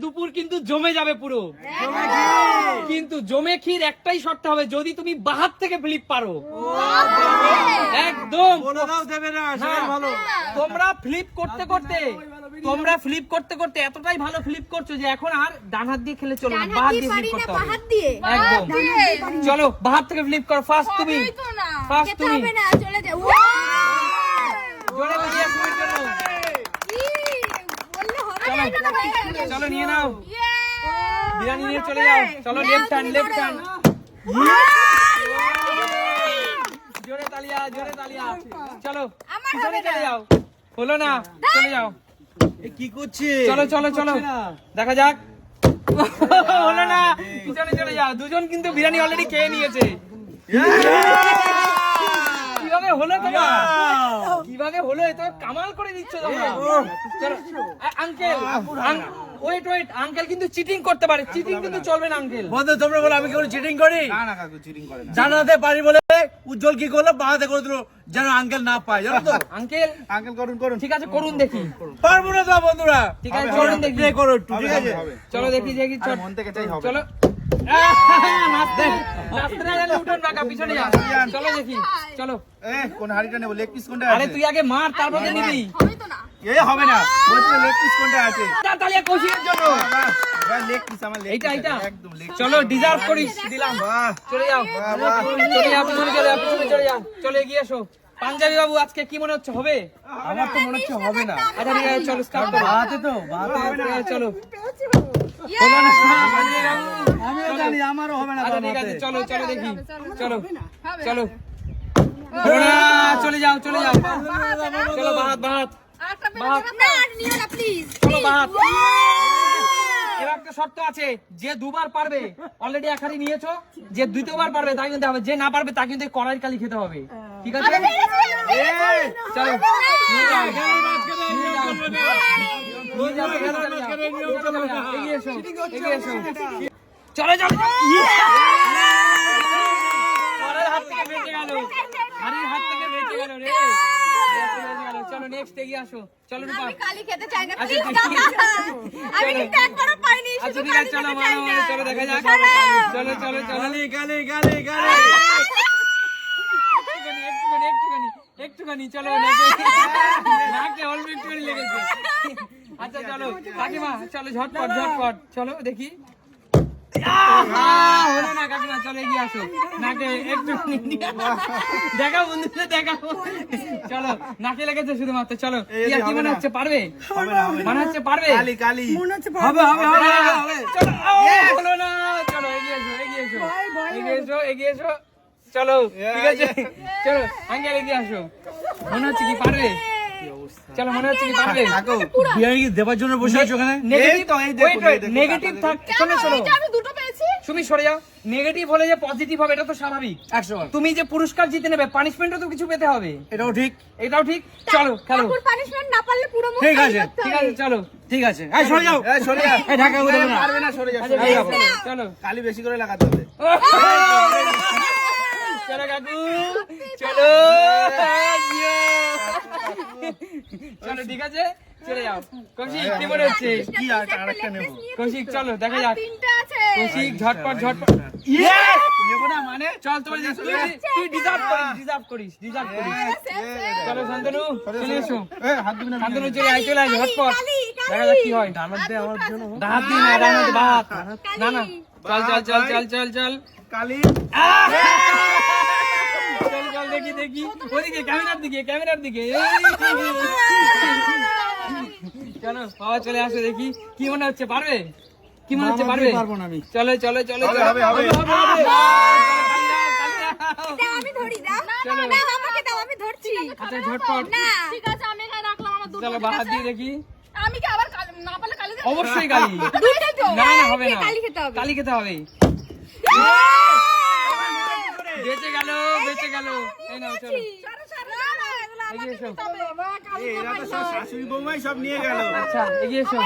দুপুর কিন্তু জমে যাবে পুরো, কিন্তু জমে ক্ষীর একটাই শর্ত হবে, যদি তুমি বাহাত থেকে ফ্লিপ পারো। একদম তোমরা ফ্লিপ করতে করতে এতটাই ভালো ফ্লিপ করছো যে এখন আর ডান হাত দিয়ে খেলে চলো না, বাহাত দিয়ে ফ্লিপ করতে হবে। একদম চলো বাহাত থেকে ফ্লিপ করো। ফার্স্ট তুমি জোরে বলিয়ে শুরু করো। চলো নিয়ে নাও, বিরিয়ানি নিয়ে চলে যাও। চলো লেফট হ্যান্ড জোরে তালিয়া চলো পিছনে চলে যাও। হলো না, চলে যাও। কি করছে? চলো দেখা যাক। হলো না, পিছনে চলে যাও। দুজন কিন্তু বিরিয়ানি অলরেডি খেয়ে নিয়েছে। কিভাবে হলো তোমার? কিভাবে হলো? এত কামাল করে দিচ্ছ তোমরা। চলো আঙ্কেল, ওয়েট আঙ্কেল কিন্তু চিটিং করতে পারে, চিটিং কিন্তু চলবে না আঙ্কেল। বন্ধু তোমরা বলো আমি কেউ চিটিং করি? না না কাকু চিটিং করে না। জানাতে পারি বলে উজ্জ্বল কি করলো, বাহাতে করে দিল যেন আঙ্কেল না পায়, জানো তো? আঙ্কেল করুন। ঠিক আছে করুন দেখি। পারবো না তো বন্ধুরা। ঠিক আছে করুন দেখি। করো একটু, ঠিক আছে? চলো দেখি মন থেকে চাই হবে। চলো উঠুন না, পিছনে যাও। চলো দেখি, চলো। কোন হাড়িটা নেব? লেগ পিস কোনটা আরে আছে? তুই আগে মার, তারপরে নিবি। হবে না, বলছি লেগ পিস কোনটা আছে? তালিয়া কৌশিকের জন্য। ভাই লেগ পিস আমার লেগ এইটা একদম লেগ। চলো ডিজার্ভ করিস, দিলাম। বাহ চলে যাও, পিছনে চলে যাও। চলে এগিয়ে এসো। পাঞ্জাবি বাবু আজকে কি মনে হচ্ছে, হবে? আমার তো মনে হচ্ছে হবে না। আচ্ছা ঠিক আছে, চলো স্টার্ট করো। বাহাতে তো বাহাতে হবে না। চলো। আমিও জানি আমারও হবে না। আচ্ছা ঠিক আছে, চলো দেখি। চলো হলো না, চলে যাও। চলো বাহাত। চলো বাহাত। এবার একটা শর্ত আছে, যে দুবার পারবে, অলরেডি এক হাড়ি নিয়েছো, যে দ্বিতীয়বার পারবে তাকে কিন্তু হবে, যে না পারবে তাকে কিন্তু কড়াইয়ের কালি খেতে হবে। ঠিক আছে? চলো নিয়ে যাও। এগিয়ে এসো। চলো কড়াইয়ের হাত থেকে বেঁচে গেল, হাড়ির হাত থেকে বেঁচে গেল রে। চলো নেক্সট এগিয়ে আসো। চলো রূপা। আচ্ছা ঠিক আছে, চলো চলো দেখা যাক। চলো একটুখানি চলো, নাকে অল্প একটুখানি লেগেছে। আচ্ছা চলো কাকিমা, চলো ঝটপট চলো দেখি। হলো না কাকিমা, চলো এগিয়ে আসো। নাকে একটুখানি দেখাও বন্ধুদের, দেখাও। চলো নাকে লেগেছে শুধুমাত্র। চলো কি মনে হচ্ছে, পারবে? মনে হচ্ছে পারবে। হবে। চলো হলো না, চলো এগিয়ে এসো। চলো ঠিক আছে, চলো আঙ্কেল এগিয়ে আসো। মনে হচ্ছে কি পারবে? চলো মনে হচ্ছে কি পারবে? বিরিয়ানি দেবার জন্য বসে আছো ওখানে? নেগেটিভ থাক, শোনো তুমি সরে যাও। নেগেটিভ হলে যে পজিটিভ হবে এটা তো স্বাভাবিক। 100 তুমি যে পুরস্কার জিতে নেবে, পানিশমেন্টও তো কিছু পেতে হবে। এটাও ঠিক। চলো খেলো। ঠিক আছে চলো ঠিক আছে। এই সরে যাও, এই ঢাকা উঠে না। পারবে না, সরে যাও। চলো কালি বেশি করে লাগাতে হবে। চলো কাকু, চলো ঠিক আছে, চলে যাও। কৌশিক কি মনে হচ্ছে? কি আরেকটা নেব? কৌশিক চলো দেখা যাক। কৌশিক ঝটপট নেব না মানে? চল, তুই ডিজার্ভ করিস। চলো শান্তনু চলে এসো। হাত দিবি না? শান্তনু চলে আয় ঝটপট, দেখা যাক কি হয়। ডানাত দে আমার জন্য। ডাহাত দিই না, ডানাতে বাহাত। না চল কালি চল দেখি ওদিকে, ক্যামেরার দিকে। চলো বাবা চলে আসো, দেখি কি মনে হচ্ছে, পারবে? পারবো না আমি। চলো হবে। আচ্ছা ঝটপট চলো বাহাত দিয়ে দেখি। অবশ্যই কালি। না হবে না, কালি খেতে হবে। বেঁচে গেল। এই নাও চলো এগিয়ে এসো। এরা তো সব শাশুড়ি বৌমাই সব নিয়ে গেল। আচ্ছা এগিয়ে এসো।